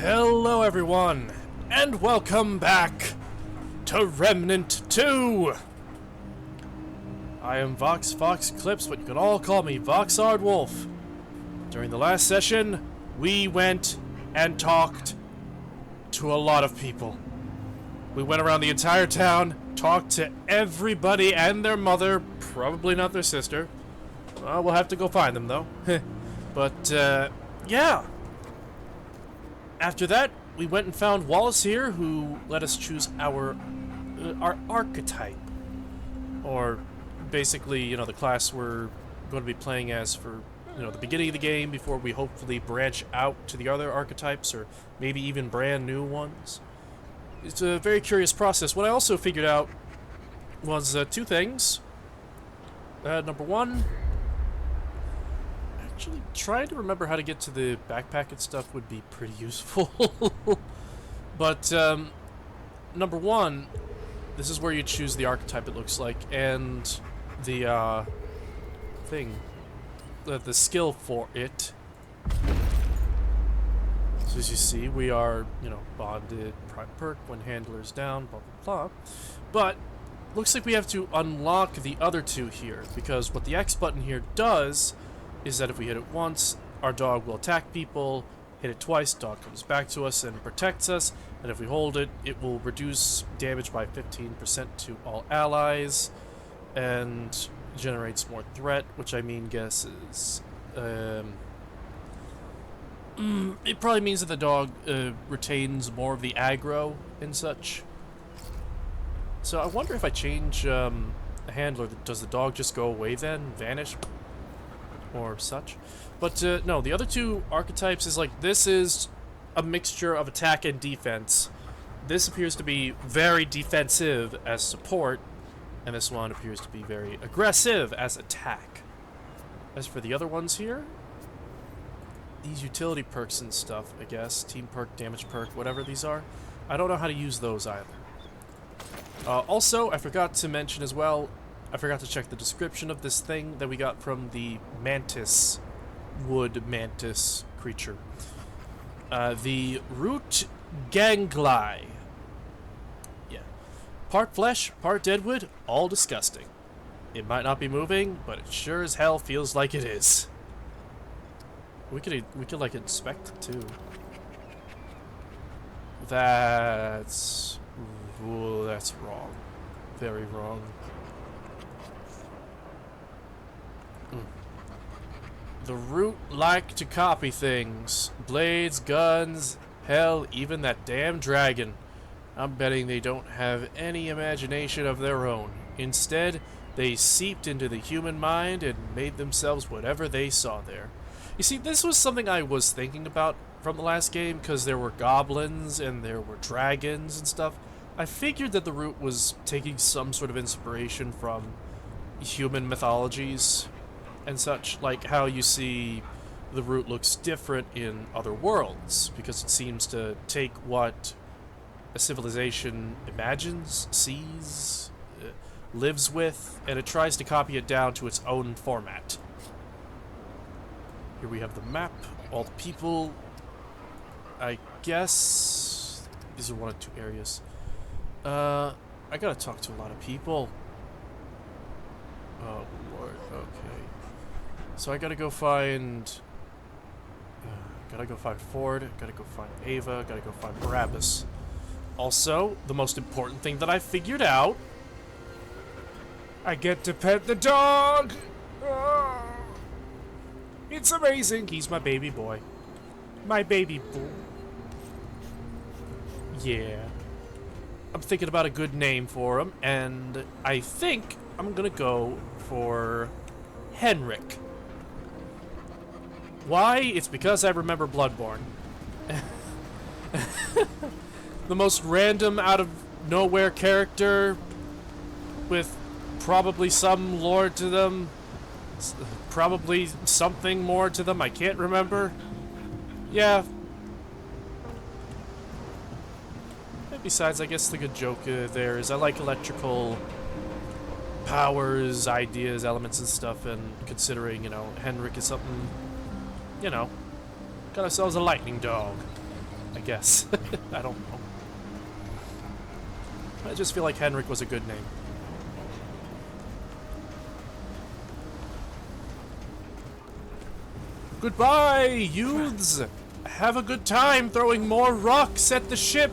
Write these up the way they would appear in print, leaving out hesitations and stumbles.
Hello everyone, and welcome back to Remnant 2! I am Vox Clips, but you can all call me Voxard Wolf. During the last session, we went and talked to a lot of people. We went around the entire town, talked to everybody and their mother, probably not their sister. We'll have to go find them though. But, yeah. After that, we went and found Wallace here, who let us choose our archetype. Or, basically, you know, the class we're going to be playing as for, you know, the beginning of the game before we hopefully branch out to the other archetypes, or maybe even brand new ones. It's a very curious process. What I also figured out was two things. Number one, actually trying to remember how to get to the backpack and stuff would be pretty useful. But number one, this is where you choose the archetype, it looks like, and the thing, the skill for it. So as you see, we are, you know, bonded, prime perk, when handler's down, blah blah blah. But looks like we have to unlock the other two here, because what the X button here does is that if we hit it once, our dog will attack people. Hit it twice, dog comes back to us and protects us. And if we hold it, it will reduce damage by 15% to all allies, and generates more threat, which I mean guesses. It probably means that the dog retains more of the aggro and such. So I wonder if I change the handler, does the dog just go away then, vanish, or such? But no, the other two archetypes is like, this is a mixture of attack and defense. This appears to be very defensive as support, and this one appears to be very aggressive as attack. As for the other ones here, these utility perks and stuff, I guess, team perk, damage perk, whatever these are, I don't know how to use those either. Also, I forgot to mention as well, I forgot to check the description of this thing that we got from the mantis, wood mantis creature. The root gangli. Yeah. Part flesh, part deadwood, all disgusting. It might not be moving, but it sure as hell feels like it is. We could like inspect it too. That's wrong. Very wrong. The root like to copy things. Blades, guns, hell, even that damn dragon. I'm betting they don't have any imagination of their own. Instead, they seeped into the human mind and made themselves whatever they saw there. You see, this was something I was thinking about from the last game, because there were goblins and there were dragons and stuff. I figured that the root was taking some sort of inspiration from human mythologies and such, like how you see the root looks different in other worlds, because it seems to take what a civilization imagines, sees, lives with, and it tries to copy it down to its own format. Here we have the map, all the people. I guess these are one of two areas. I gotta talk to a lot of people. Oh lord, okay. So I gotta go find Ford, gotta go find Ava, gotta go find Barabbas. Also, the most important thing that I figured out, I get to pet the dog! Oh, it's amazing! He's my baby boy. My baby boy. Yeah. I'm thinking about a good name for him, and I think I'm gonna go for Henrik. Why? It's because I remember Bloodborne. The most random, out of nowhere character with probably some lore to them, probably something more to them, I can't remember. Yeah. Besides, I guess the good joke there is I like electrical powers, ideas, elements, and stuff, and considering, you know, Henrik is something, you know, got ourselves a lightning dog. I guess. I don't know. I just feel like Henrik was a good name. Goodbye, youths! Have a good time throwing more rocks at the ship!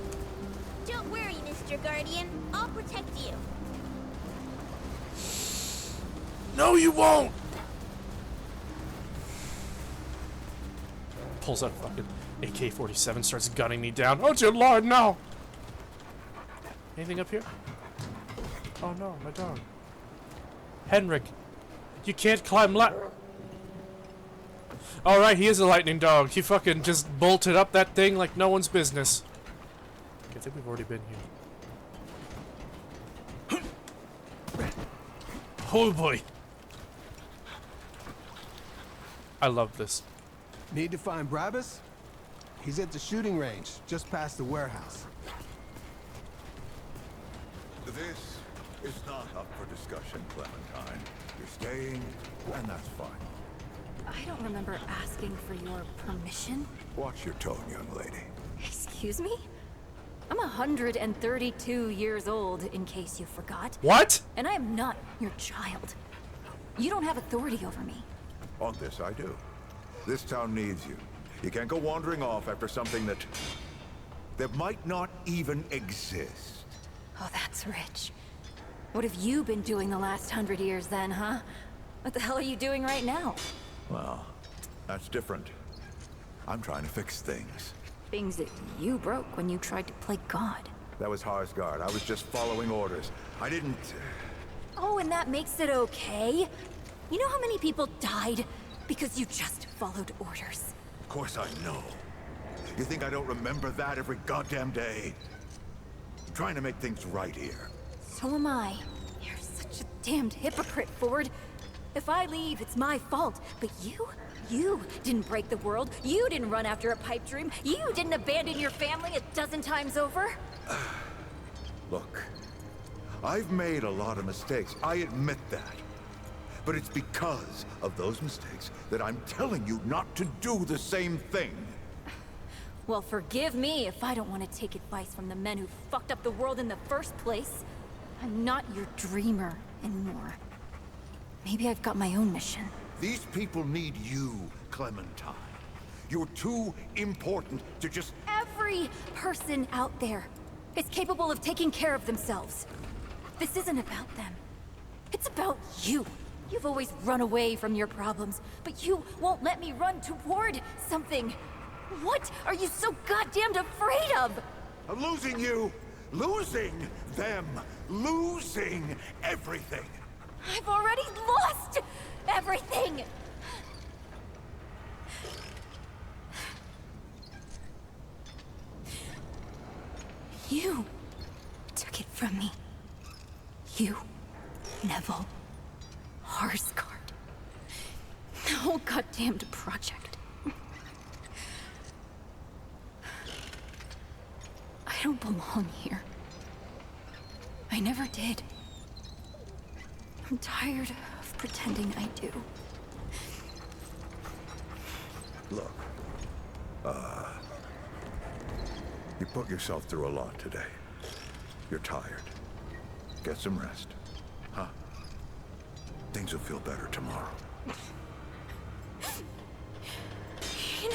Don't worry, Mr. Guardian. I'll protect you. No, you won't! Pulls out a fucking AK-47, starts gunning me down. Oh, dear Lord, no! Anything up here? Oh no, my dog. Henrik, you can't climb Alright, he is a lightning dog. He fucking just bolted up that thing like no one's business. Okay, I think we've already been here. Oh boy. I love this. Need to find Brabus? He's at the shooting range, just past the warehouse. This is not up for discussion, Clementine. You're staying, and that's fine. I don't remember asking for your permission. Watch your tone, young lady. Excuse me? I'm 132 years old, in case you forgot. What? And I am not your child. You don't have authority over me. On this, I do. This town needs you. You can't go wandering off after something that might not even exist. Oh, that's rich. What have you been doing the last 100 years then, huh? What the hell are you doing right now? Well, that's different. I'm trying to fix things. Things that you broke when you tried to play God. That was Harsgard. I was just following orders. I didn't... Oh, and that makes it okay? You know how many people died because you just followed orders? Of course I know. You think I don't remember that every goddamn day? I'm trying to make things right here. So am I. You're such a damned hypocrite, Ford. If I leave, it's my fault. But you didn't break the world. You didn't run after a pipe dream. You didn't abandon your family a dozen times over. Look, I've made a lot of mistakes. I admit that. But it's because of those mistakes that I'm telling you not to do the same thing. Well, forgive me if I don't want to take advice from the men who fucked up the world in the first place. I'm not your dreamer anymore. Maybe I've got my own mission. These people need you, Clementine. You're too important to just... Every person out there is capable of taking care of themselves. This isn't about them. It's about you. You've always run away from your problems, but you won't let me run toward something. What are you so goddamned afraid of? I'm losing you, losing them, losing everything. I've already lost everything! You took it from me. You, Neville, Harsgard. The whole goddamned project. I don't belong here. I never did. I'm tired of pretending I do. Look, you put yourself through a lot today. You're tired. Get some rest, huh? Things will feel better tomorrow. You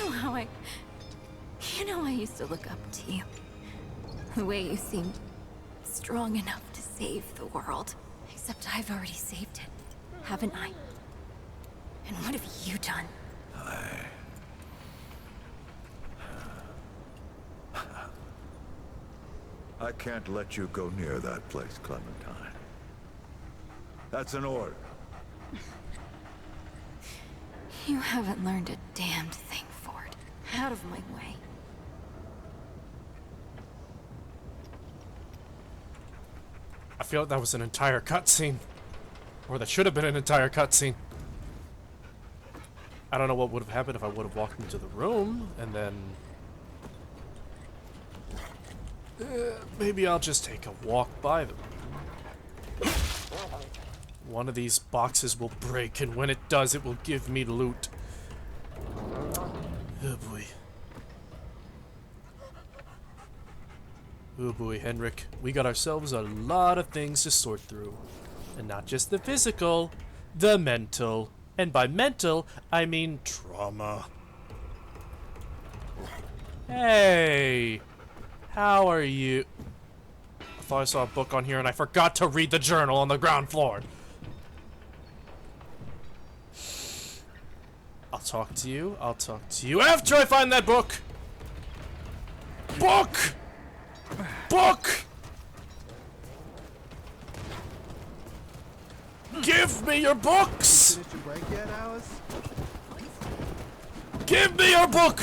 know I used to look up to you. The way you seemed strong enough to save the world. Except I've already saved it, haven't I? And what have you done? I can't let you go near that place, Clementine. That's an order. You haven't learned a damned thing, Ford. Out of my way. I feel like that was an entire cutscene. Or that should have been an entire cutscene. I don't know what would have happened if I would have walked into the room, and then... maybe I'll just take a walk by the room. One of these boxes will break, and when it does, it will give me loot. Oh boy. Oh boy, Henrik, we got ourselves a lot of things to sort through. And not just the physical, the mental. And by mental, I mean trauma. Hey! How are you? I thought I saw a book on here and I forgot to read the journal on the ground floor. I'll talk to you after I find that book! Book! Book! Give me your books! Finished your break yet, Alice? Give me your book!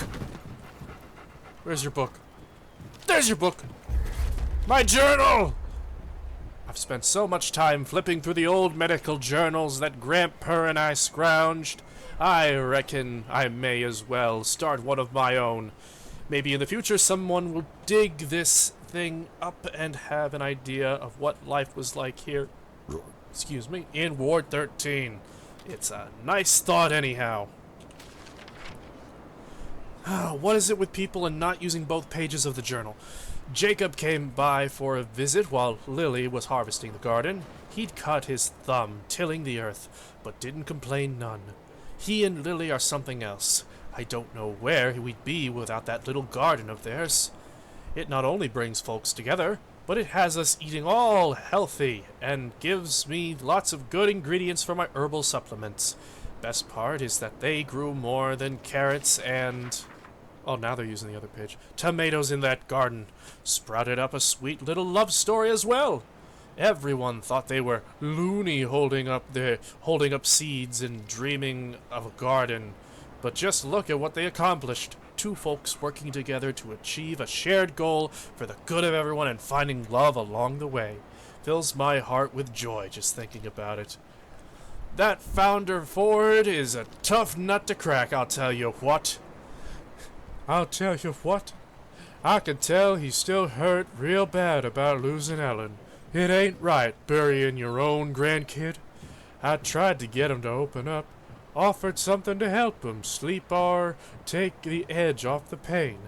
Where's your book? There's your book! My journal! I've spent so much time flipping through the old medical journals that Grandpa and I scrounged. I reckon I may as well start one of my own. Maybe in the future someone will dig this thing up and have an idea of what life was like here, excuse me, in Ward 13. It's a nice thought anyhow. What is it with people and not using both pages of the journal? Jacob came by for a visit while Lily was harvesting the garden. He'd cut his thumb tilling the earth, but didn't complain none. He and Lily are something else. I don't know where we'd be without that little garden of theirs. It not only brings folks together, but it has us eating all healthy and gives me lots of good ingredients for my herbal supplements. Best part is that they grew more than carrots and... oh, now they're using the other page. Tomatoes in that garden. Sprouted up a sweet little love story as well. Everyone thought they were loony holding up seeds and dreaming of a garden. But just look at what they accomplished. Two folks working together to achieve a shared goal for the good of everyone and finding love along the way. Fills my heart with joy just thinking about it. That founder Ford is a tough nut to crack, I'll tell you what. I'll tell you what. I can tell he's still hurt real bad about losing Ellen. It ain't right burying your own grandkid. I tried to get him to open up. Offered something to help him sleep or take the edge off the pain.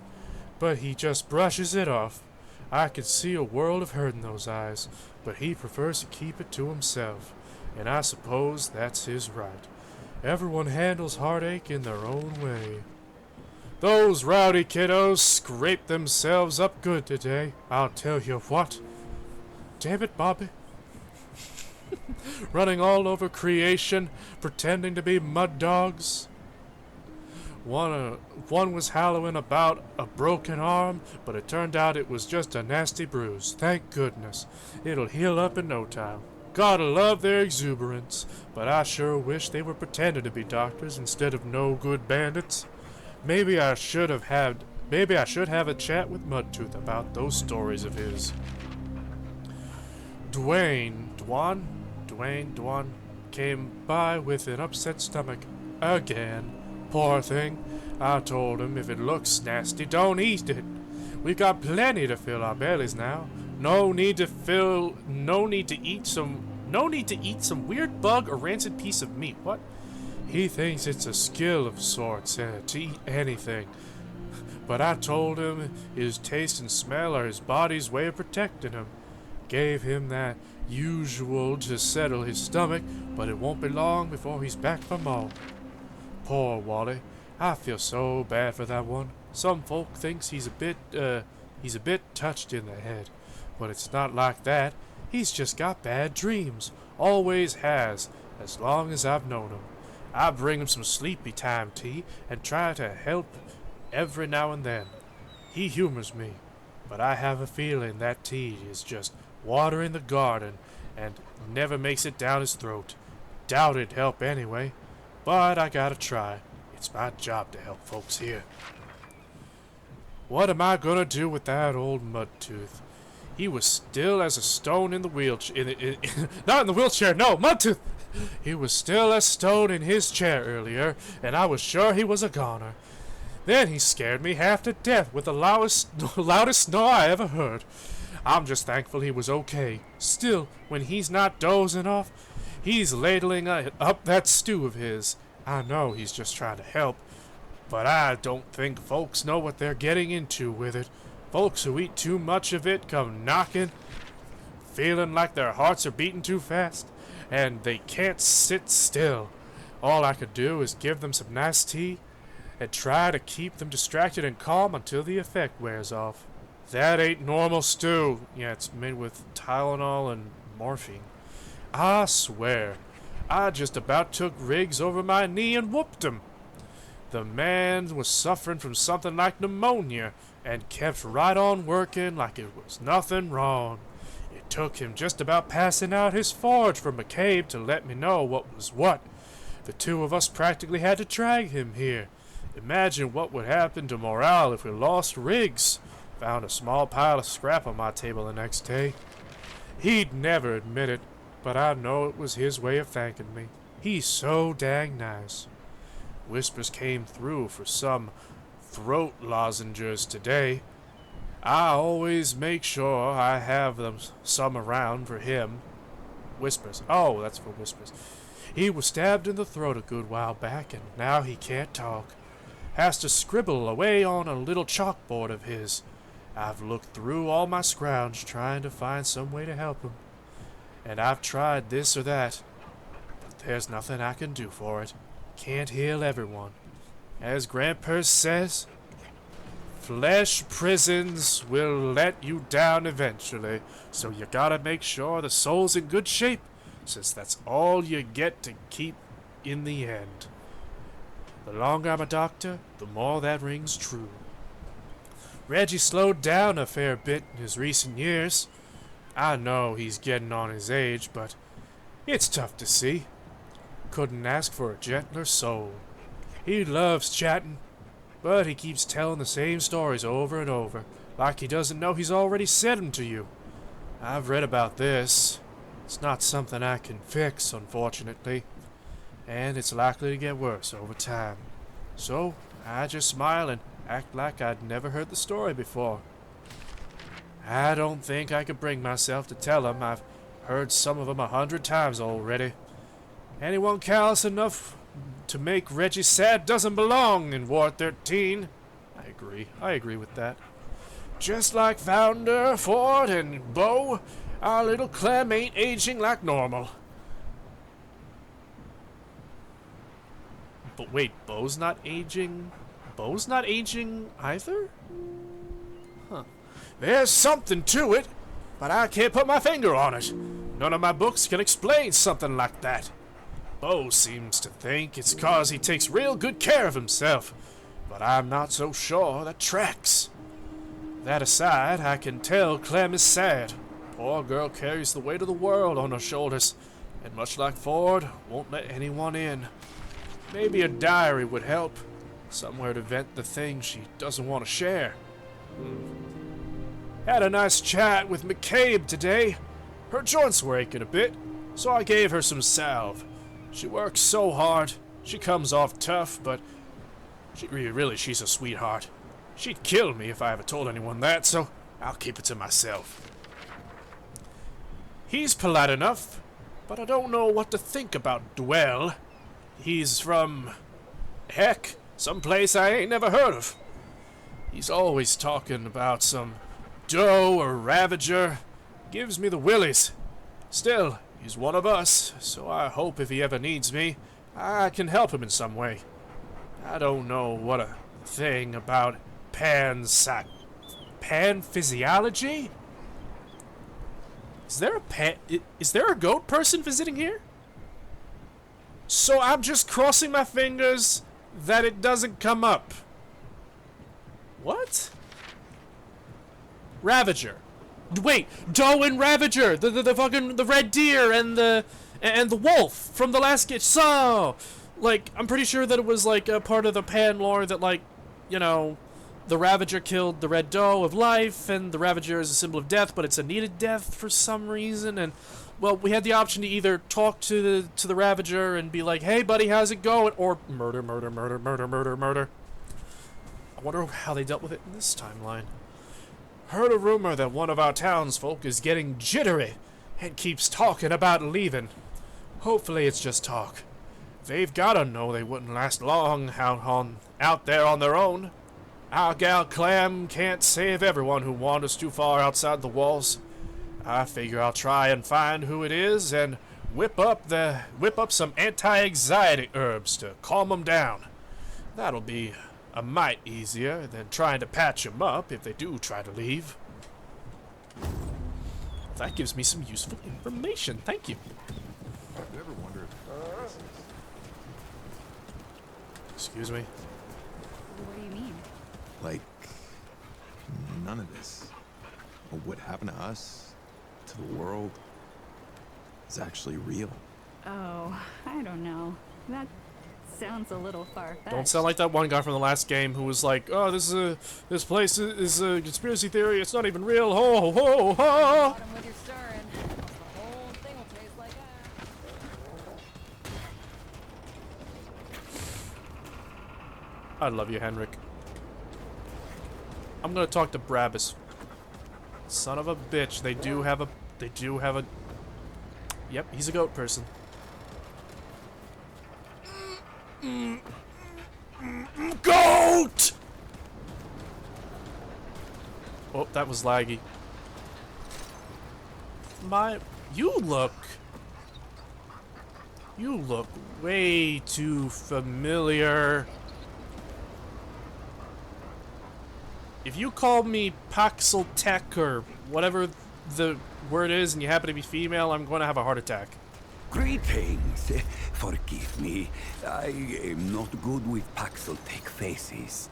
But he just brushes it off. I could see a world of hurt in those eyes, but he prefers to keep it to himself. And I suppose that's his right. Everyone handles heartache in their own way. Those rowdy kiddos scraped themselves up good today, I'll tell you what. Damn it, Bobby. Running all over creation, pretending to be mud dogs. One was hallowing about a broken arm, but it turned out it was just a nasty bruise. Thank goodness. It'll heal up in no time. Gotta love their exuberance, but I sure wish they were pretending to be doctors instead of no-good bandits. Maybe I should have a chat with Mudtooth about those stories of his. Dwayne came by with an upset stomach. Again. Poor thing. I told him if it looks nasty, don't eat it. We've got plenty to fill our bellies now. No need to eat some weird bug or rancid piece of meat. What? He thinks it's a skill of sorts to eat anything. But I told him his taste and smell are his body's way of protecting him. Gave him that usual to settle his stomach, but it won't be long before he's back for more. Poor Wally. I feel so bad for that one. Some folk thinks he's a bit touched in the head, but it's not like that. He's just got bad dreams. Always has, as long as I've known him. I bring him some sleepy time tea and try to help every now and then. He humors me, but I have a feeling that tea is just watering the garden and never makes it down his throat. Doubt it'd help anyway, but I gotta try. It's my job to help folks here. What am I gonna do with that old Mudtooth? He was still as a stone in the wheelchair. Not in the wheelchair, no, Mudtooth! He was still as stone in his chair earlier, and I was sure he was a goner. Then he scared me half to death with the loudest snore I ever heard. I'm just thankful he was okay. Still, when he's not dozing off, he's ladling up that stew of his. I know he's just trying to help, but I don't think folks know what they're getting into with it. Folks who eat too much of it come knocking, feeling like their hearts are beating too fast, and they can't sit still. All I could do is give them some nice tea and try to keep them distracted and calm until the effect wears off. That ain't normal stew. Yeah, it's made with Tylenol and morphine. I swear, I just about took Riggs over my knee and whooped him. The man was suffering from something like pneumonia and kept right on working like it was nothing wrong. It took him just about passing out his forge for McCabe to let me know what was what. The two of us practically had to drag him here. Imagine what would happen to morale if we lost Riggs. Found a small pile of scrap on my table the next day. He'd never admit it, but I know it was his way of thanking me. He's so dang nice. Whispers came through for some throat lozenges today. I always make sure I have them some around for him. Whispers. Oh, that's for Whispers. He was stabbed in the throat a good while back, and now he can't talk. Has to scribble away on a little chalkboard of his. I've looked through all my scrounge trying to find some way to help him. And I've tried this or that, but there's nothing I can do for it. Can't heal everyone. As Grandpers says, flesh prisons will let you down eventually, so you gotta make sure the soul's in good shape, since that's all you get to keep in the end. The longer I'm a doctor, the more that rings true. Reggie slowed down a fair bit in his recent years. I know he's getting on his age, but it's tough to see. Couldn't ask for a gentler soul. He loves chatting, but he keeps telling the same stories over and over, like he doesn't know he's already said them to you. I've read about this. It's not something I can fix, unfortunately, and it's likely to get worse over time. So I just smile and act like I'd never heard the story before. I don't think I could bring myself to tell him. I've heard some of them 100 times already. Anyone callous enough to make Reggie sad doesn't belong in Ward 13. I agree with that. Just like Founder, Ford, and Bo, our little Clem ain't aging like normal. But wait, Bo's not aging? Bo's not aging either? Huh. There's something to it, but I can't put my finger on it. None of my books can explain something like that. Bo seems to think it's 'cause he takes real good care of himself, but I'm not so sure that tracks. That aside, I can tell Clem is sad. Poor girl carries the weight of the world on her shoulders, and much like Ford, won't let anyone in. Maybe a diary would help. Somewhere to vent the things she doesn't want to share. Had a nice chat with McCabe today. Her joints were aching a bit, so I gave her some salve. She works so hard. She comes off tough, but she's a sweetheart. She'd kill me if I ever told anyone that, so I'll keep it to myself. He's polite enough, but I don't know what to think about Dwell. He's from, heck, someplace I ain't never heard of. He's always talking about some doe or ravager. Gives me the willies. Still, he's one of us, so I hope if he ever needs me, I can help him in some way. I don't know what a thing about panphysiology? Is there a goat person visiting here? So I'm just crossing my fingers that it doesn't come up. What? Ravager. Wait, Doe and Ravager, the fucking the red deer and the wolf from the last sketch. So, like, I'm pretty sure that it was like a part of the Pan lore that, like, you know, the Ravager killed the red doe of life, and the Ravager is a symbol of death, but it's a needed death for some reason. And well, we had the option to either talk to the Ravager and be like, "Hey, buddy, how's it going?" or murder. I wonder how they dealt with it in this timeline. Heard a rumor that one of our townsfolk is getting jittery and keeps talking about leaving. Hopefully it's just talk. They've gotta know they wouldn't last long out there on their own. Our gal Clem can't save everyone who wanders too far outside the walls. I figure I'll try and find who it is and whip up some anti-anxiety herbs to calm them down. That'll be a mite easier than trying to patch them up if they do try to leave. That gives me some useful information. Thank you. You ever wonder if Excuse me. What do you mean? like none of this, or what happened to us, to the world, is actually real? Oh, I don't know. That sounds a little far-fetched. Don't sound like that one guy from the last game who was like, "Oh, this place is a conspiracy theory. It's not even real." Ho ho ho! Bottom with your stirring. The whole thing will taste like that. I love you, Henrik. I'm gonna talk to Brabus. Son of a bitch. They do have a. Yep, he's a goat person. Goat! Oh, that was laggy. You look way too familiar. If you call me Paxel Tech or whatever the word is and you happen to be female, I'm going to have a heart attack. Greetings. Forgive me. I am not good with Paxeltech faces.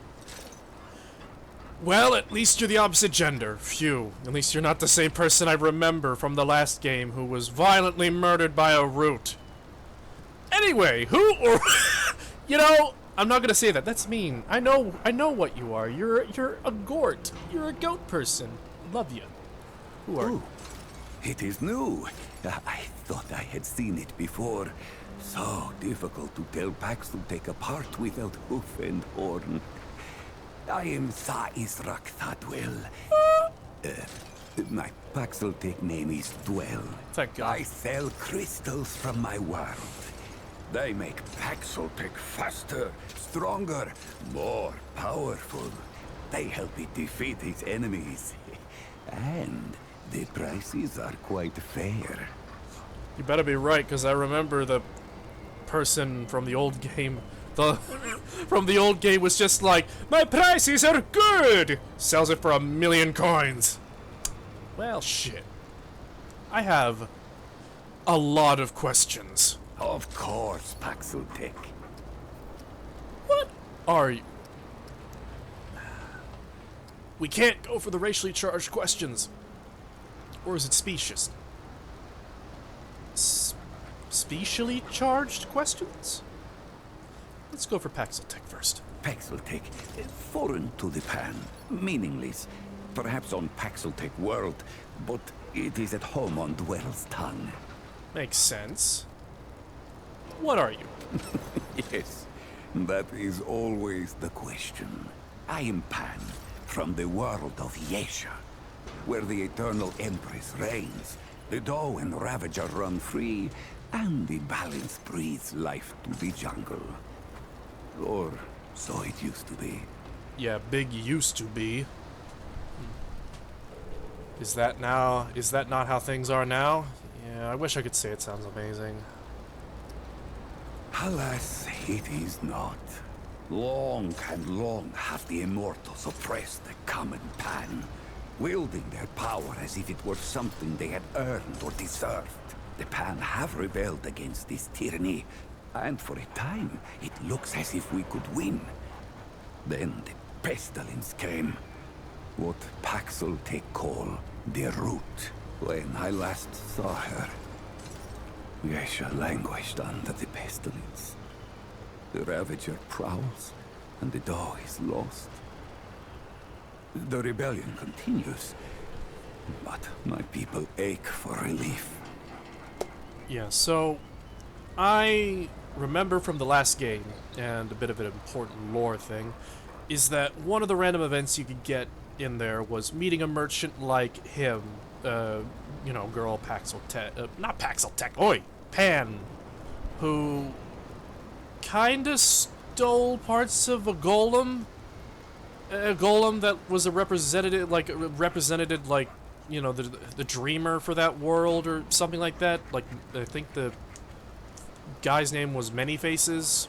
Well, at least you're the opposite gender. Phew. At least you're not the same person I remember from the last game who was violently murdered by a root. Anyway, who or... You know, I'm not gonna say that. That's mean. I know what you are. You're a gort. You're a goat person. Love you. Who are you? It is new. I thought I had seen it before. So difficult to tell Paxeltech apart without hoof and horn. I am Thaisrak Thadwell. My Paxeltech name is Dwell. Thank God. I sell crystals from my world. They make Paxeltech faster, stronger, more powerful. They help it defeat its enemies. And the prices are quite fair. You better be right, because I remember the person from the old game. From the old game was just like, my prices are good! Sells it for 1,000,000 coins. Well, shit. I have a lot of questions. Of course, Paxeltech. What are you? We can't go for the racially charged questions. Or is it specious? Specially charged questions? Let's go for Paxeltech first. Paxeltech, foreign to the Pan, meaningless. Perhaps on Paxeltech world, but it is at home on Dwell's tongue. Makes sense. What are you? Yes, that is always the question. I am Pan, from the world of Yesha, where the Eternal Empress reigns, the Doe and Ravager run free, and the balance breathes life to the jungle. Or so it used to be. Yeah, big used to be. Is that not how things are now? Yeah, I wish I could say it sounds amazing. Alas, it is not. Long and long have the Immortals oppressed the common Pan, wielding their power as if it were something they had earned or deserved. The Pan have rebelled against this tyranny, and for a time, it looks as if we could win. Then the pestilence came. What Paxeltech call the Root. When I last saw her, Yesha languished under the pestilence. The Ravager prowls, and the Doe is lost. The rebellion continues, but my people ache for relief. Yeah, so I remember from the last game, and a bit of an important lore thing, is that one of the random events you could get in there was meeting a merchant like him, you know, girl Paxeltech, not Paxeltech, oi, Pan, who kinda stole parts of a golem A golem that was a representative, represented like, you know, the dreamer for that world or something like that. Like, I think the guy's name was Many Faces.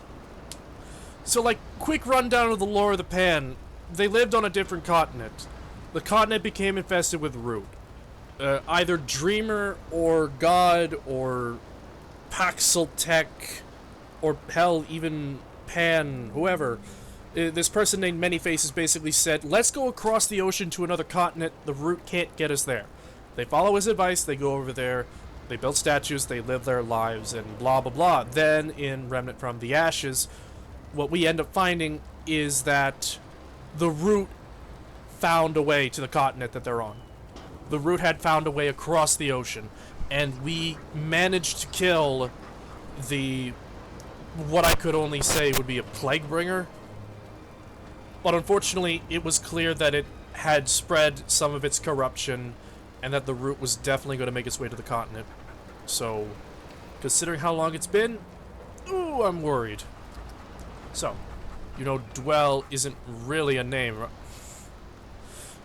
So, like, quick rundown of the lore of the Pan. They lived on a different continent. The continent became infested with root. Either Dreamer or God or Paxeltech or hell, even Pan, whoever. This person named Many Faces basically said, let's go across the ocean to another continent. The root can't get us there. They follow his advice. They go over there. They build statues. They live their lives and blah, blah, blah. Then in Remnant from the Ashes, what we end up finding is that the root found a way to the continent that they're on. The root had found a way across the ocean, and we managed to kill what I could only say would be a plague bringer. But unfortunately, it was clear that it had spread some of its corruption, and that the root was definitely going to make its way to the continent. So, considering how long it's been, ooh, I'm worried. So, you know, Dwell isn't really a name.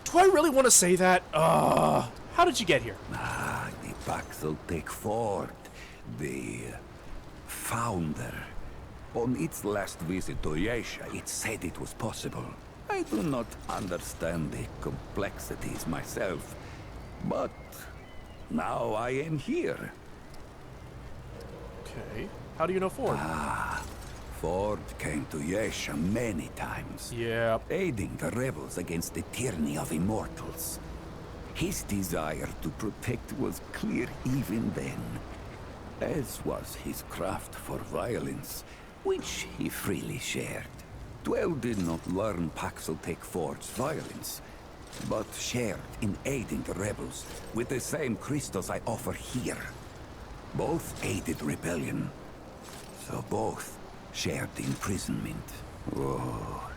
Do I really want to say that? How did you get here? The Paxeltech Fort, the founder. On its last visit to Yesha, it said it was possible. I do not understand the complexities myself, but now I am here. Okay. How do you know Ford? Ford came to Yesha many times. Yeah. Aiding the rebels against the tyranny of immortals. His desire to protect was clear even then, as was his craft for violence, which he freely shared. Dwell did not learn Paxeltech Ford's violence, but shared in aiding the rebels with the same crystals I offer here. Both aided rebellion, so both shared imprisonment. Oh,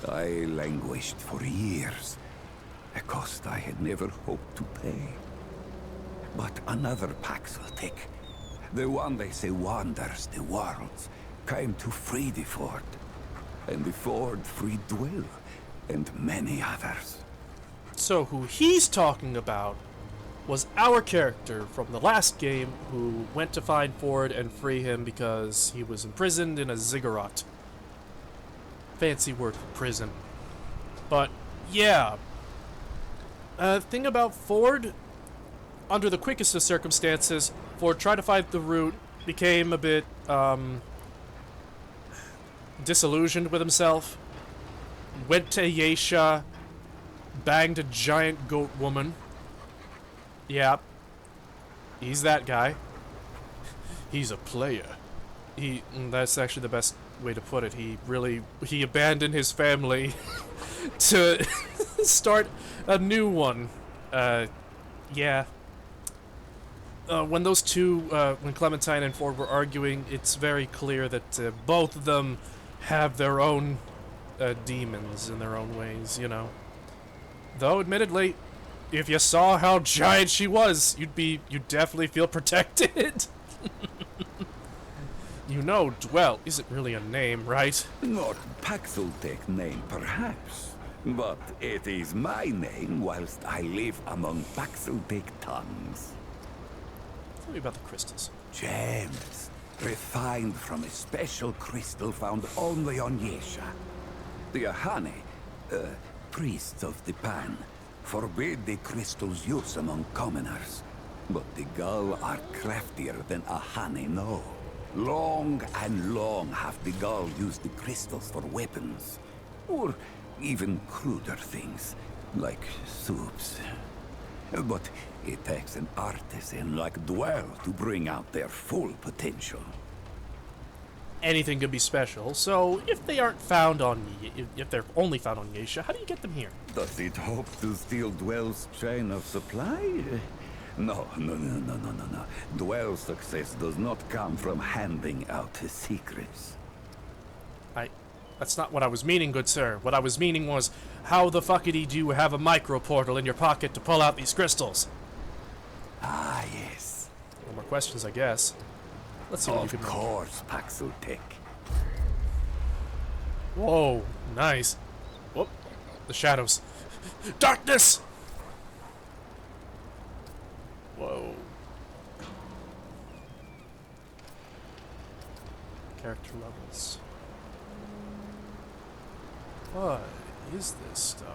I languished for years, a cost I had never hoped to pay. But another Paxeltech, the one they say wanders the worlds, came to free the Ford. And the Ford freed Dwell, and many others. So who he's talking about was our character from the last game who went to find Ford and free him because he was imprisoned in a ziggurat. Fancy word for prison. But, yeah. Thing about Ford, under the quickest of circumstances, Ford tried to fight the root, became a bit, disillusioned with himself, went to Yesha, banged a giant goat woman. Yeah. He's that guy. He's a player. That's actually the best way to put it. He abandoned his family to start a new one. Yeah. When those two, when Clementine and Ford were arguing, it's very clear that both of them have their own demons in their own ways, you know. Though, admittedly, if you saw how giant she was, you'd definitely feel protected. You know, Dwell isn't really a name, right? Not Paxeltech name, perhaps. But it is my name whilst I live among Paxeltech tongues. Tell me about the crystals. Gems, refined from a special crystal found only on Yesha. The Ahane, priests of the Pan, forbid the crystal's use among commoners. But the Gull are craftier than Ahane know. Long and long have the Gull used the crystals for weapons. Or even cruder things, like soups. But it takes an artisan like Dwell to bring out their full potential. Anything could be special, so if they aren't found on if they're only found on Yesha, how do you get them here? Does it hope to steal Dwell's chain of supply? No. Dwell's success does not come from handing out his secrets. That's not what I was meaning, good sir. What I was meaning was, how the fuckity do you have a micro portal in your pocket to pull out these crystals? Ah, yes. No more questions, I guess. Let's see what you Of can course, Paxeltech. Whoa, nice. Whoop. The shadows. Darkness! Whoa. Character levels. What is this stuff?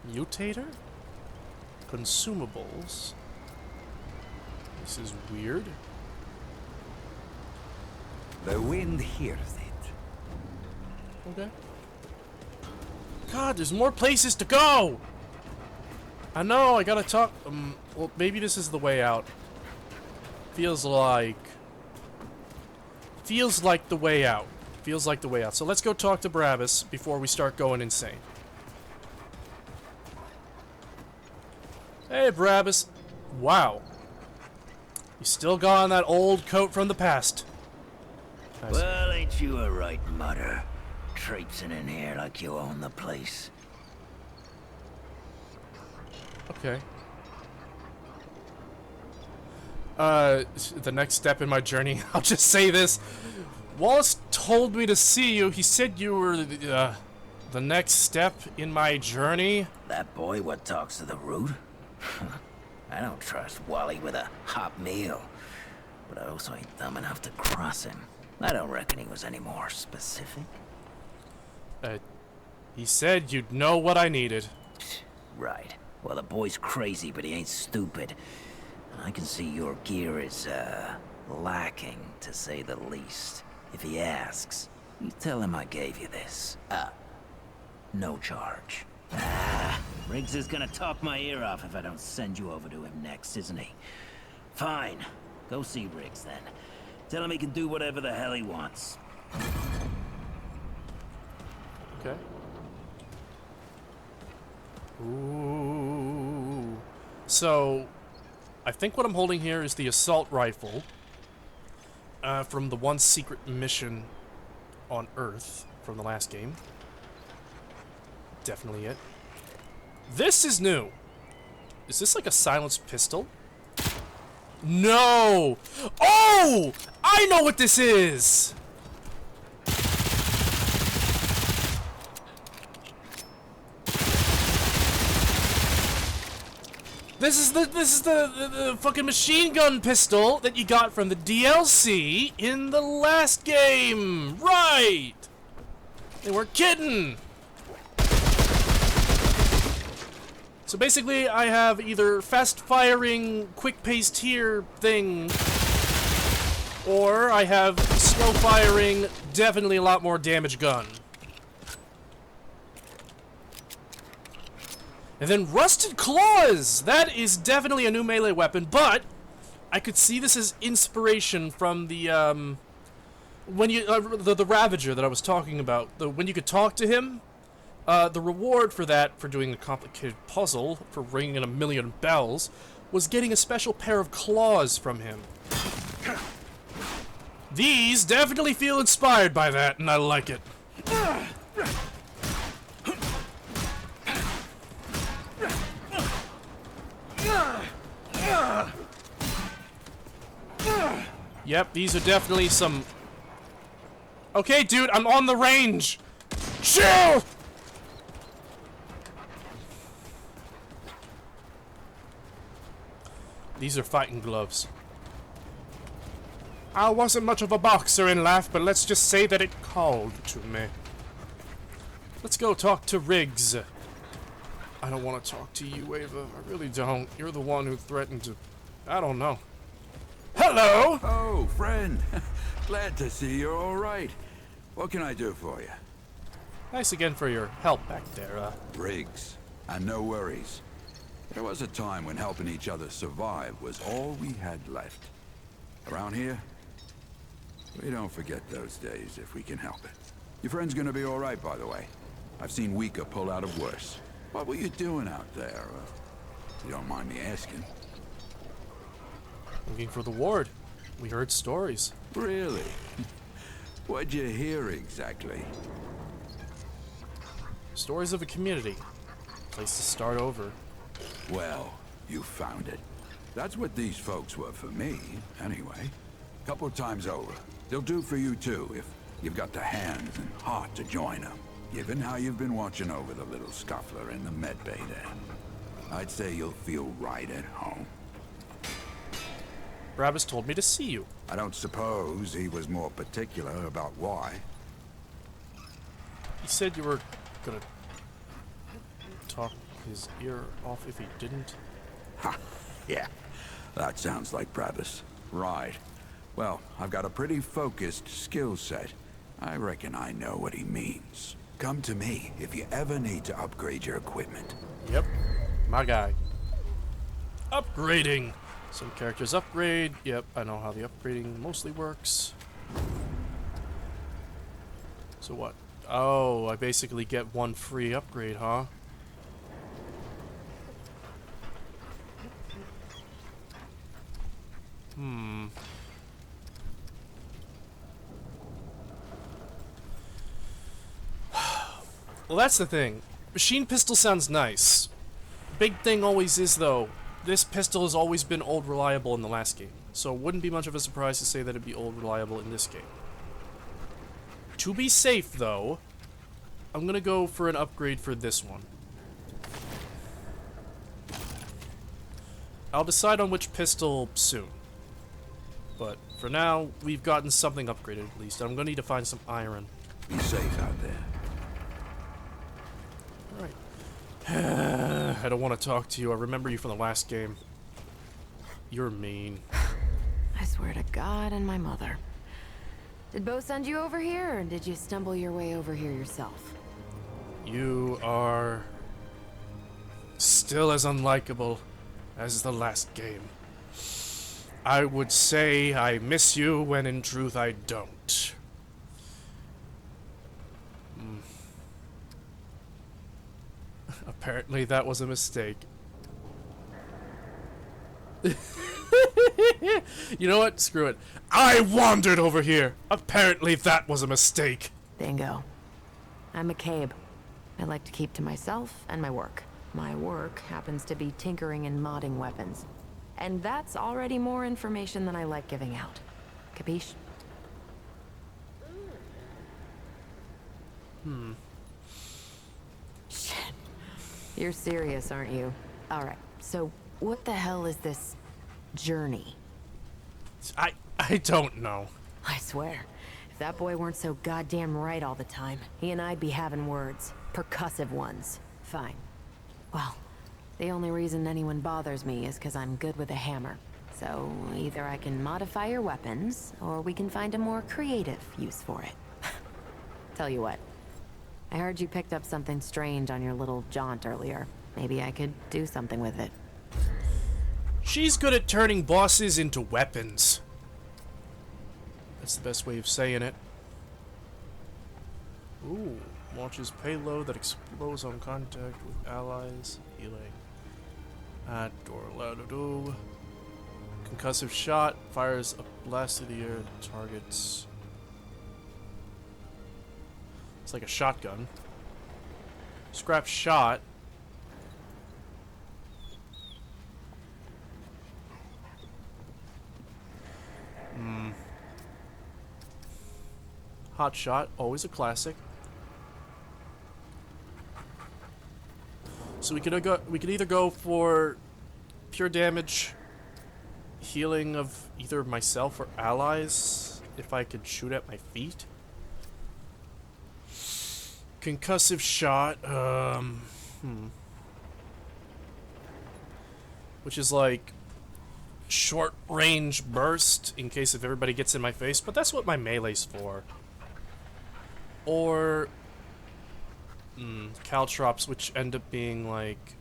Mutator? Consumables. This is weird. The wind hears it. Okay. God, there's more places to go! I know, I gotta talk. Well, maybe this is the way out. Feels like the way out. Feels like the way out. So let's go talk to Barabbas before we start going insane. Hey, Barabbas. Wow. You still got on that old coat from the past. Nice. Well, ain't you a right mutter? Traipsing in here like you own the place. Okay. The next step in my journey, I'll just say this. Wallace told me to see you. He said you were the next step in my journey. That boy what talks to the root? I don't trust Wally with a hot meal. But I also ain't dumb enough to cross him. I don't reckon he was any more specific. He said you'd know what I needed. Right. Well, the boy's crazy, but he ain't stupid. And I can see your gear is, lacking, to say the least. If he asks, you tell him I gave you this. No charge. Riggs is gonna talk my ear off if I don't send you over to him next, isn't he? Fine. Go see Riggs, then. Tell him he can do whatever the hell he wants. Okay. Ooh. So, I think what I'm holding here is the assault rifle from the one secret mission on Earth from the last game. Definitely it. This is new. Is this like a silenced pistol? No! Oh! I know what this is! This is the fucking machine gun pistol that you got from the DLC in the last game! Right! They weren't kidding! So basically, I have either fast-firing, quick-paced here thing, or I have slow-firing, definitely a lot more damage gun. And then Rusted Claws! That is definitely a new melee weapon, but I could see this as inspiration from the, when you, the Ravager that I was talking about. When you could talk to him. The reward for that, for doing the complicated puzzle, for ringing a million bells, was getting a special pair of claws from him. These definitely feel inspired by that, and I like it. Yep, these are definitely some... Okay, dude, I'm on the range! Chill! These are fighting gloves. I wasn't much of a boxer in life, but let's just say that it called to me. Let's go talk to Riggs. I don't want to talk to you, Ava. I really don't. You're the one who threatened to... I don't know. Hello! Oh, friend. Glad to see you're all right. What can I do for you? Thanks again for your help back there, Riggs. And no worries. There was a time when helping each other survive was all we had left. Around here, we don't forget those days if we can help it. Your friend's gonna be all right, by the way. I've seen weaker pull out of worse. What were you doing out there? If you don't mind me asking. Looking for the ward. We heard stories. Really? What'd you hear exactly? Stories of a community. Place to start over. Well, you found it. That's what these folks were for me, anyway. Couple times over. They'll do for you too, if you've got the hands and heart to join them. Given how you've been watching over the little scuffler in the medbay there, I'd say you'll feel right at home. Brabus told me to see you. I don't suppose he was more particular about why. He said you were gonna talk his ear off if he didn't. Ha! Yeah, that sounds like Brabus. Right. Well, I've got a pretty focused skill set. I reckon I know what he means. Come to me if you ever need to upgrade your equipment. Yep, my guy. Upgrading. Some characters upgrade. Yep, I know how the upgrading mostly works. So what? Oh, I basically get one free upgrade, huh? Well, that's the thing. Machine pistol sounds nice. Big thing always is, though, this pistol has always been old reliable in the last game. So it wouldn't be much of a surprise to say that it'd be old reliable in this game. To be safe, though, I'm gonna go for an upgrade for this one. I'll decide on which pistol soon. But for now, we've gotten something upgraded at least. I'm gonna need to find some iron. Be safe out there. Alright. I don't want to talk to you. I remember you from the last game. You're mean. I swear to God and my mother. Did Bo send you over here, or did you stumble your way over here yourself? You are still as unlikable as the last game. I would say I miss you when in truth I don't. Apparently that was a mistake. You know what? Screw it. I wandered over here. Apparently that was a mistake. Bingo. I'm McCabe. I like to keep to myself and my work. My work happens to be tinkering and modding weapons. And that's already more information than I like giving out. Capiche? Shit. You're serious, aren't you? Alright, so what the hell is this journey? I don't know. I swear, if that boy weren't so goddamn right all the time, he and I'd be having words. Percussive ones. Fine. Well, the only reason anyone bothers me is because I'm good with a hammer. So, either I can modify your weapons, or we can find a more creative use for it. Tell you what, I heard you picked up something strange on your little jaunt earlier. Maybe I could do something with it. She's good at turning bosses into weapons. That's the best way of saying it. Ooh, launches payload that explodes on contact with allies. Healing. Concussive shot fires a blast through the air at targets. It's like a shotgun. Scrap shot. Hot shot, always a classic. So we could either go for pure damage, healing of either myself or allies, if I could shoot at my feet. Concussive shot, which is like short range burst in case if everybody gets in my face, but that's what my melee's for. Or caltrops, which end up being like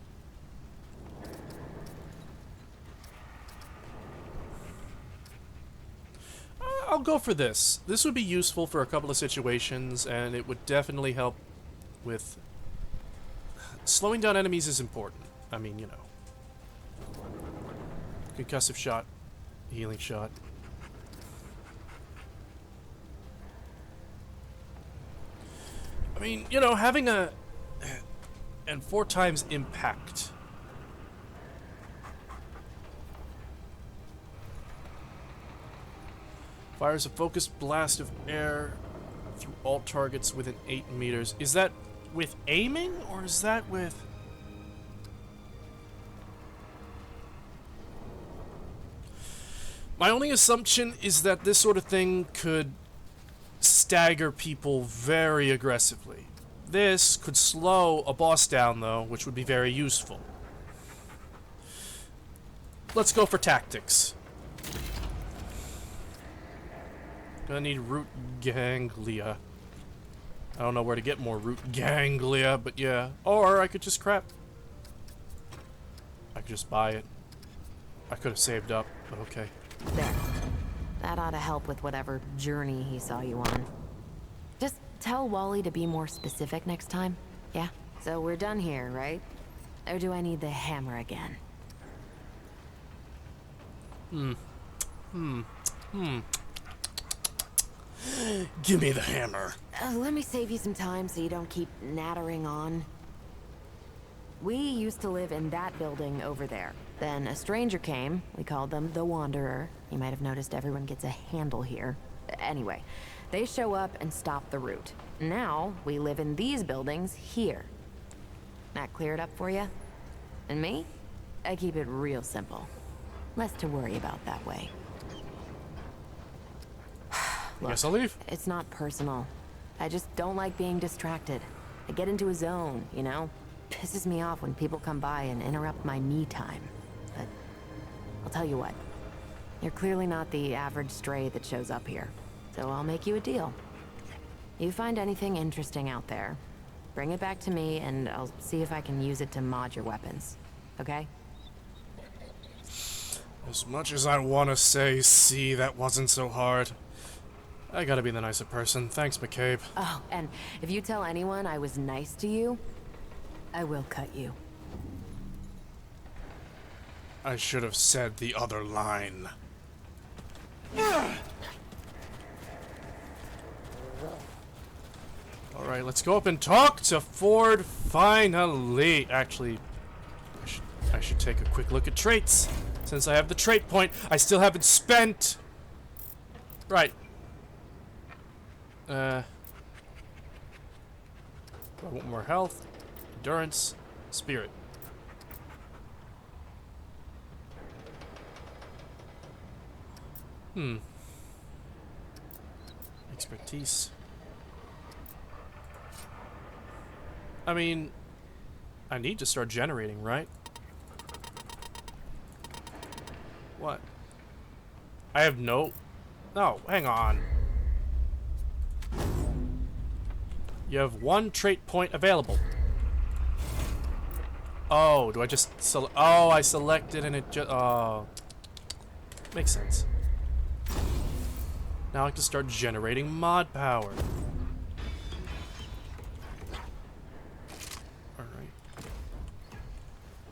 I'll go for this. This would be useful for a couple of situations, and it would definitely help with slowing down enemies is important. I mean, you know. Concussive shot, healing shot. I mean, you know, having a and 4 times impact Fires a focused blast of air through all targets within 8 meters. Is that with aiming, or is that with... My only assumption is that this sort of thing could stagger people very aggressively. This could slow a boss down, though, which would be very useful. Let's go for tactics. Gonna need root ganglia. I don't know where to get more root ganglia, but yeah. Or I could just crap. I could just buy it. I could have saved up, but okay. There. That ought to help with whatever journey he saw you on. Just tell Wally to be more specific next time. Yeah? So we're done here, right? Or do I need the hammer again? Give me the hammer. Let me save you some time so you don't keep nattering on. We used to live in that building over there. Then a stranger came. We called them the Wanderer. You might have noticed everyone gets a handle here. Anyway, they show up and stop the route. Now, we live in these buildings here. That cleared up for you? And me? I keep it real simple. Less to worry about that way. I guess I'll leave. It's not personal. I just don't like being distracted. I get into a zone, you know? Pisses me off when people come by and interrupt my me time. But I'll tell you what. You're clearly not the average stray that shows up here. So I'll make you a deal. You find anything interesting out there, bring it back to me and I'll see if I can use it to mod your weapons. Okay? As much as I want to say, see, that wasn't so hard. I gotta be the nicer person. Thanks, McCabe. Oh, and if you tell anyone I was nice to you, I will cut you. I should have said the other line. Alright, let's go up and talk to Ford finally. Actually, I should take a quick look at traits. Since I have the trait point, I still haven't spent. Right. I want more health, endurance, spirit. Expertise. I mean, I need to start generating, right? What? I have no... No, hang on. You have one trait point available. Oh, do I just select? Oh, I selected and it just... Oh. Makes sense. Now I can start generating mod power. Alright.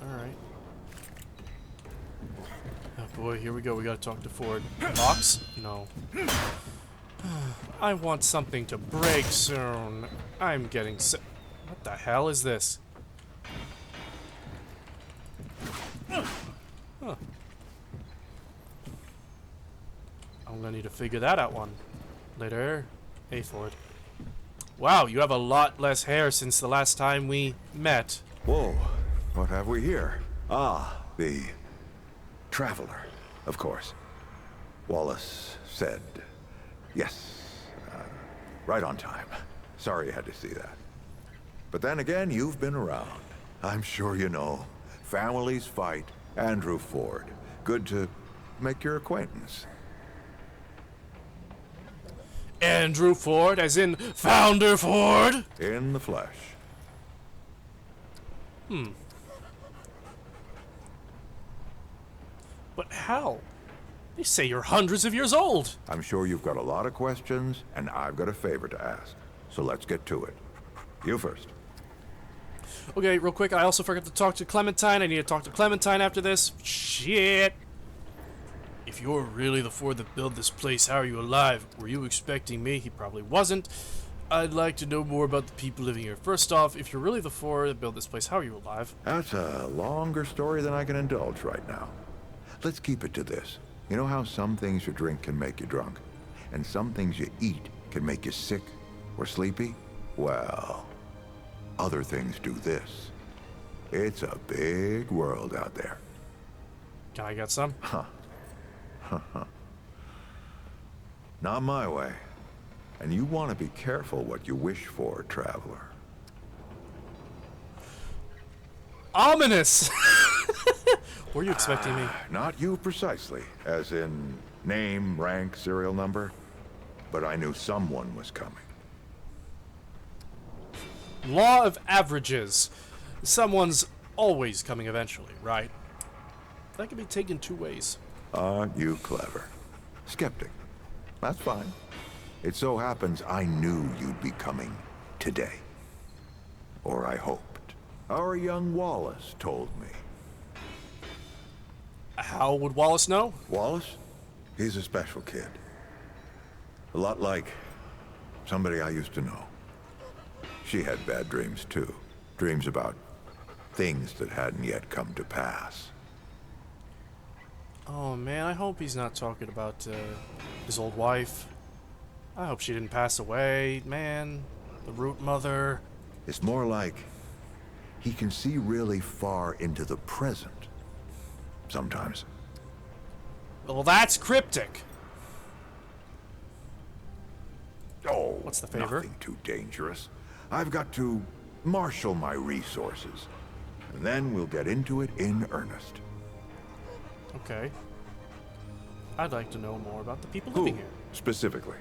Alright. Oh boy, here we go. We gotta talk to Ford. Box? No. I want something to break soon. I'm getting sick. What the hell is this? Huh. I'm gonna need to figure that out one later. Hey, Ford. Wow, you have a lot less hair since the last time we met. Whoa, what have we here? Ah, the Traveler, of course. Wallace said yes. Right on time. Sorry you had to see that. But then again, you've been around. I'm sure you know. Families fight. Andrew Ford. Good to make your acquaintance. Andrew Ford, as in Founder Ford? In the flesh. But how? They say you're hundreds of years old. I'm sure you've got a lot of questions, and I've got a favor to ask. So let's get to it. You first. Okay, real quick, I also forgot to talk to Clementine. I need to talk to Clementine after this. Shit. If you're really the Ford that built this place, how are you alive? Were you expecting me? He probably wasn't. I'd like to know more about the people living here. First off, if you're really the Ford that built this place, how are you alive? That's a longer story than I can indulge right now. Let's keep it to this. You know how some things you drink can make you drunk? and some things you eat can make you sick or sleepy, well, other things do this. It's a big world out there. Can I get some? Huh. Not my way. And you want to be careful what you wish for, traveler. Ominous! Were you expecting me? Not you precisely, as in name, rank, serial number. But I knew someone was coming. Law of averages. Someone's always coming eventually, right? That can be taken two ways. Aren't you clever? Skeptic. That's fine. It so happens I knew you'd be coming today. Or I hoped. Our young Wallace told me. How would Wallace know? Wallace? He's a special kid. A lot like somebody I used to know. She had bad dreams too. Dreams about things that hadn't yet come to pass. Oh man, I hope he's not talking about his old wife. I hope she didn't pass away, man. The root mother. It's more like he can see really far into the present. Sometimes. Well, that's cryptic. Oh, what's the favor? Nothing too dangerous. I've got to marshal my resources. And then we'll get into it in earnest. Okay. I'd like to know more about the people Who, living here. specifically?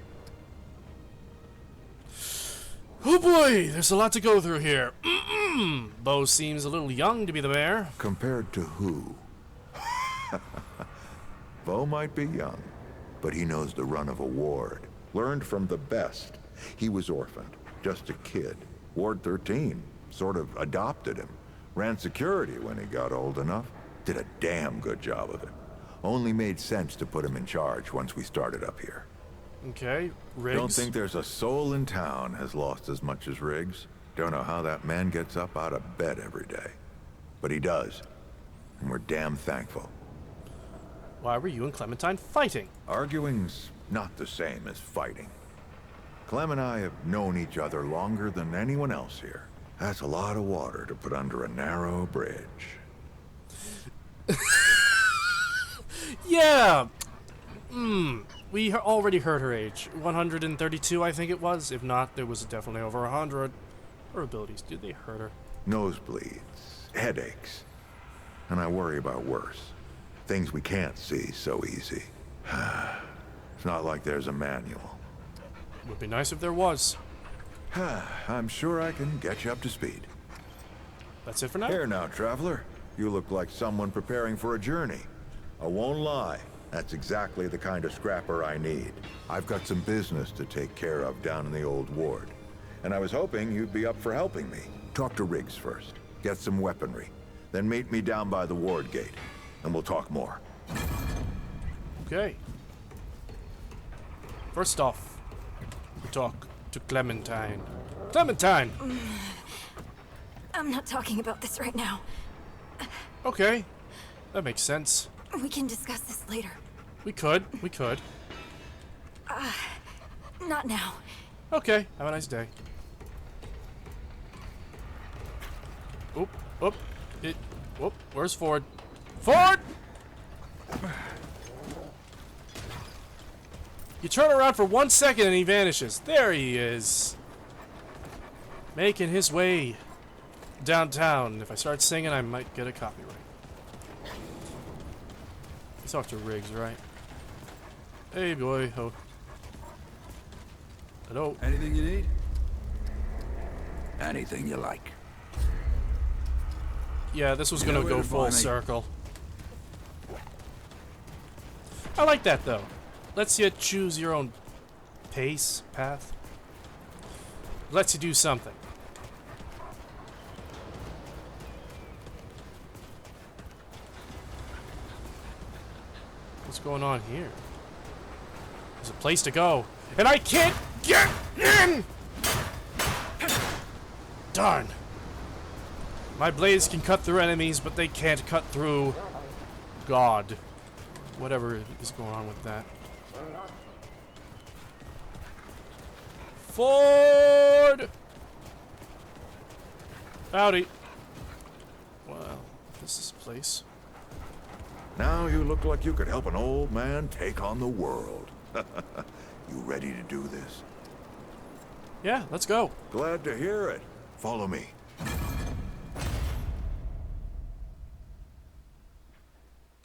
Oh boy, there's a lot to go through here. Bo seems a little young to be the mayor. Compared to who? Bo might be young, but he knows the run of a ward. Learned from the best. He was orphaned, just a kid. Ward 13 sort of adopted him. Ran security when he got old enough. Did a damn good job of it. Only made sense to put him in charge once we started up here. Okay, Riggs. Don't think there's a soul in town has lost as much as Riggs. Don't know how that man gets up out of bed every day. But he does. And we're damn thankful. Why were you and Clementine fighting? Arguing's not the same as fighting. Clem and I have known each other longer than anyone else here. That's a lot of water to put under a narrow bridge. Yeah! We already heard her age. 132, I think it was. If not, there was definitely over 100. Her abilities, did they hurt her? Nosebleeds, headaches. And I worry about worse. Things we can't see so easy. It's not like there's a manual. Would be nice if there was. I'm sure I can get you up to speed. That's it for now? Here now, traveler. You look like someone preparing for a journey. I won't lie. That's exactly the kind of scrapper I need. I've got some business to take care of down in the old ward. And I was hoping you'd be up for helping me. Talk to Riggs first. Get some weaponry. Then meet me down by the ward gate. And we'll talk more. Okay. First off, we talk to Clementine. Clementine! I'm not talking about this right now. Okay. That makes sense. We can discuss this later. We could. Not now. Okay, have a nice day. Oop, where's Ford? Ford! You turn around for 1 second and he vanishes. There he is. Making his way downtown. If I start singing, I might get a copyright. Let's talk to Riggs, right? Hey, boy. Oh. Hello. Anything you need? Anything you like. Yeah, this was You gonna know where go to full find me. circle. I like that though. Lets you choose your own path. Lets you do something. What's going on here? There's a place to go, and I can't get in! Darn. My blades can cut through enemies, but they can't cut through God. Whatever is going on with that. Ford! Howdy. Wow, this is a place. Now you look like you could help an old man take on the world. You ready to do this? Yeah, let's go. Glad to hear it. Follow me.